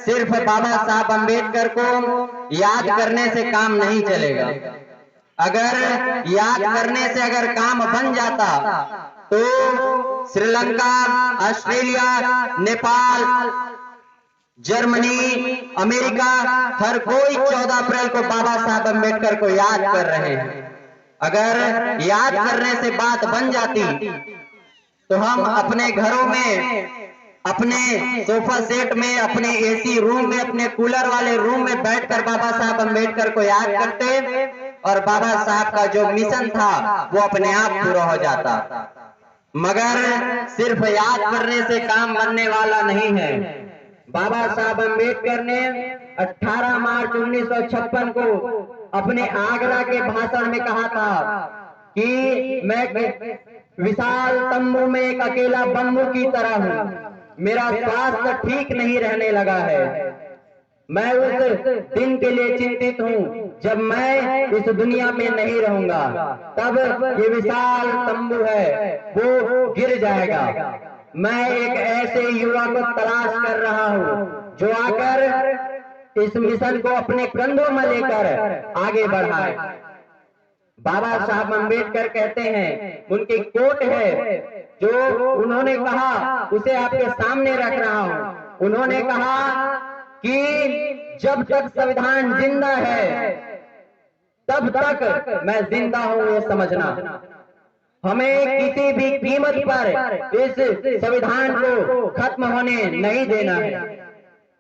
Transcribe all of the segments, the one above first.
सिर्फ बाबा साहब अम्बेडकर को याद करने से काम नहीं चलेगा। अगर याद करने से अगर काम बन जाता तो Sri Lanka, Australia, Nepal, Germany, America हर कोई 14 अप्रैल को बाबा साहब अम्बेडकर को याद कर रहे हैं। अगर याद करने से बात बन जाती तो हम अपने घरों में, अपने सोफा सेट में, अपने एसी रूम में, अपने कूलर वाले रूम में बैठकर बाबा साहब अम्बेडकर को याद करते और बाबा साहब का जो मिशन था वो अपने आप पूरा हो जाता। मगर सिर्फ याद करने से काम बनने वाला नहीं है। बाबा साहब अम्बेडकर ने 18 मार्च 1956 को अपने आगरा के भाषण में कहा था कि मैं विशाल तंबू में एक अकेला बम्बू की तरह हूँ, मेरा स्वास्थ्य ठीक नहीं रहने लगा है। मैं उस दिन के लिए चिंतित हूँ जब मैं इस दुनिया में नहीं रहूंगा, तब ये विशाल तंबू है वो गिर जाएगा। मैं एक ऐसे युवा को तलाश कर रहा हूँ जो आकर इस मिशन को अपने कंधों में लेकर आगे बढ़ाए। बाबा साहब अम्बेडकर कहते हैं, उनकी कोट है जो उन्होंने कहा उसे आपके सामने रख रहा हूं। उन्होंने कहा कि जब तक संविधान जिंदा है तब तक मैं जिंदा हूं, ये समझना। हमें किसी भी कीमत पर इस संविधान को खत्म होने नहीं देना है।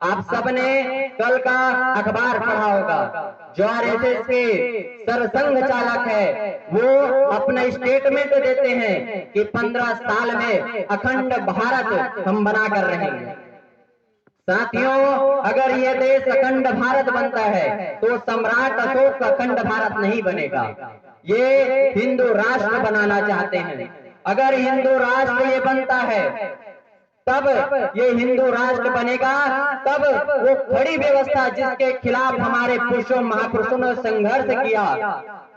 आप सबने कल का अखबार पढ़ा होगा, जो आरएसएस के सरसंघ चालक है वो अपना स्टेटमेंट देते हैं कि 15 साल में अखंड भारत हम बना कर रहेंगे। साथियों, अगर यह देश अखंड भारत बनता है तो सम्राट अशोक अखंड भारत नहीं बनेगा। ये हिंदू राष्ट्र बनाना चाहते हैं। अगर हिंदू राष्ट्र ये बनता है तब ये हिंदू राष्ट्र बनेगा, तब वो खड़ी व्यवस्था जिसके खिलाफ हमारे पुरुषों महापुरुषों ने संघर्ष किया,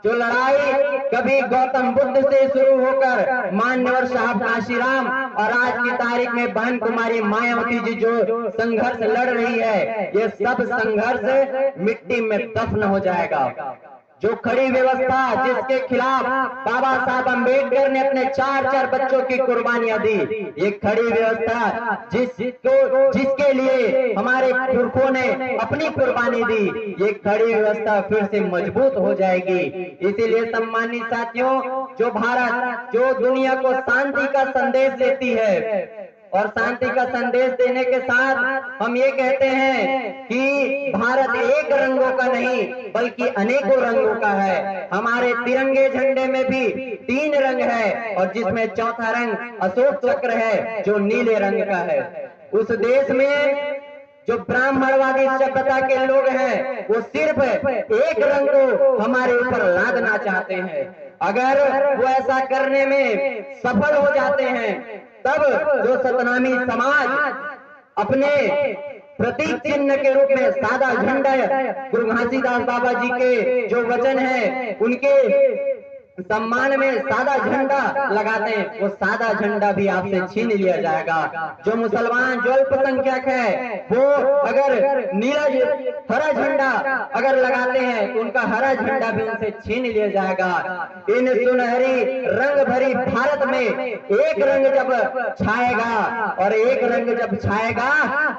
जो लड़ाई कभी गौतम बुद्ध से शुरू होकर मान्यवर साहब काशीराम और आज की तारीख में बहन कुमारी मायावती जी जो संघर्ष लड़ रही है, ये सब संघर्ष मिट्टी में दफन हो जाएगा। जो खड़ी व्यवस्था जिसके खिलाफ बाबा साहब अम्बेडकर ने अपने 4 बच्चों की कुर्बानियां दी, ये खड़ी व्यवस्था जिसके लिए हमारे पुरखों ने अपनी कुर्बानी दी, ये खड़ी व्यवस्था फिर से मजबूत हो जाएगी। इसीलिए सम्मानित साथियों, जो भारत जो दुनिया को शांति का संदेश देती है और शांति का संदेश देने के साथ हम ये कहते हैं कि भारत एक रंगों का नहीं बल्कि अनेकों रंगों का है। हमारे तिरंगे झंडे में भी 3 रंग है और जिसमें चौथा रंग अशोक चक्र है जो नीले रंग का है। उस देश में जो ब्राह्मणवादी सभ्यता के लोग हैं वो सिर्फ एक रंग को हमारे ऊपर लादना चाहते हैं। अगर वो ऐसा करने में सफल हो जाते हैं तब जो सतनामी समाज अपने प्रतीक चिन्ह के रूप में सादा झंडा, गुरु घासीदास बाबा जी के जो वचन है उनके सम्मान में सादा झंडा लगाते हैं, वो सादा झंडा भी आपसे छीन लिया जाएगा। जो मुसलमान जो अल्पसंख्यक है वो अगर नीला हरा झंडा अगर लगाते हैं तो उनका हरा झंडा भी उनसे छीन लिया जाएगा। इन सुनहरी रंग भरी भारत में एक रंग जब छाएगा और एक रंग जब छाएगा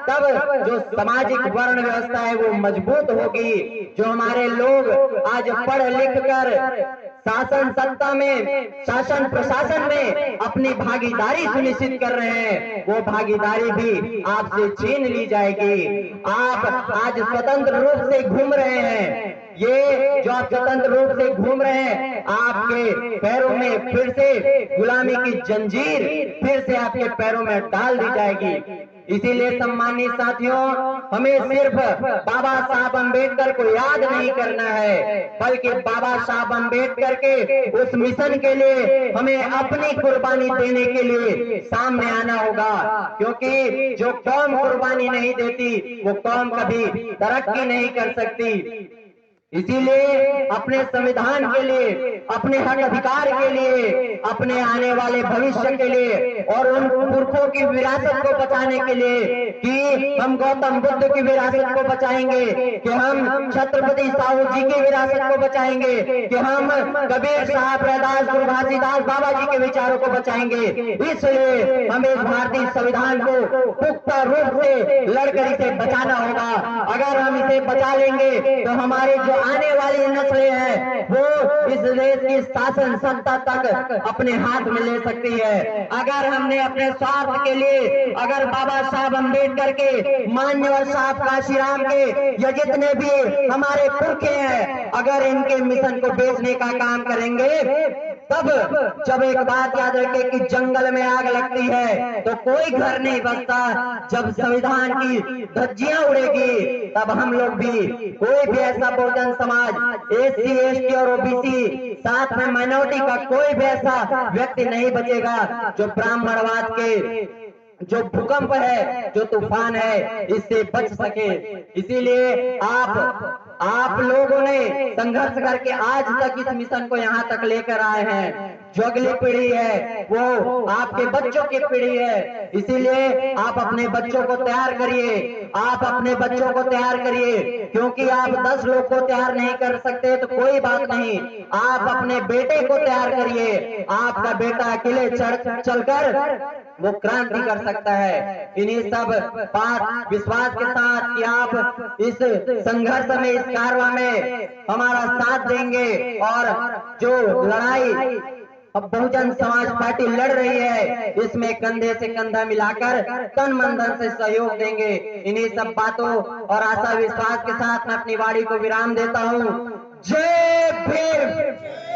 तब जो सामाजिक वर्ण व्यवस्था है वो मजबूत होगी। जो हमारे लोग आज पढ़ लिख कर शासन सत्ता में, शासन प्रशासन में अपनी भागीदारी सुनिश्चित कर रहे हैं, वो भागीदारी भी आपसे छीन ली जाएगी। आप आज स्वतंत्र रूप से घूम रहे हैं, ये जो आप स्वतंत्र रूप से घूम रहे हैं, आपके पैरों में फिर से गुलामी की जंजीर फिर से आपके पैरों में डाल दी जाएगी। इसीलिए सम्मानित साथियों, हमें सिर्फ बाबा साहब अम्बेडकर को याद नहीं करना है बल्कि बाबा साहब अम्बेडकर के उस मिशन के लिए हमें अपनी कुर्बानी देने के लिए सामने आना होगा। क्योंकि जो कौम कुर्बानी नहीं देती वो कौम कभी तरक्की नहीं कर सकती। इसीलिए अपने संविधान के लिए, अपने हक अधिकार के लिए, अपने आने वाले भविष्य के लिए और उन पुरखों की विरासत को बचाने के लिए कि हम गौतम बुद्ध की विरासत को बचाएंगे, कि हम छत्रपति साहू जी की विरासत को बचाएंगे, कि हम कबीर साहब, रैदास, गुरु घासीदास बाबा जी के विचारों को बचाएंगे। इसलिए हमें इस भारतीय संविधान को पुख्ता रूप से लड़कर इसे बचाना होगा। अगर हम इसे बचा लेंगे तो हमारे जो आने वाली नस्लें हैं वो इस देश की शासन सत्ता तक अपने हाथ में ले सकती है। अगर हमने अपने स्वार्थ के लिए, अगर बाबा साहब अम्बेडकर के, मान्यवर साहब काशीराम के, या जितने भी हमारे पुरखे हैं, अगर इनके मिशन को बेचने का काम करेंगे, तब जब एक बात याद रखें कि जंगल में आग लगती है तो कोई घर नहीं बचता। जब संविधान की धज्जियां उड़ेगी तब हम लोग भी, कोई भी ऐसा बहुजन समाज, SC, ST और OBC, साथ में माइनॉरिटी का कोई भी ऐसा व्यक्ति नहीं बचेगा जो ब्राह्मणवाद के जो भूकंप है, जो तूफान है, इससे बच सके। इसीलिए आप लोगों ने संघर्ष करके आज तक इस मिशन को यहाँ तक लेकर आए हैं। जो अगली पीढ़ी है वो आपके बच्चों की पीढ़ी है। इसीलिए आप अपने बच्चों को तैयार करिए, आप अपने बच्चों को तैयार करिए, क्योंकि आप 10 लोग को तैयार नहीं कर सकते तो कोई बात नहीं, आप अपने बेटे को तैयार करिए। आपका बेटा अकेले चलकर वो क्रांति कर सकता है। इन्हीं सब बात विश्वास के साथ कि आप इस संघर्ष में, इस कारवां में हमारा साथ देंगे और जो लड़ाई अब बहुजन समाज पार्टी लड़ रही है, इसमें कंधे से कंधा मिलाकर, तन मन धन से सहयोग देंगे। इन्हीं सब बातों और आशा विश्वास के साथ मैं अपनी वाणी को विराम देता हूँ। जय भीम।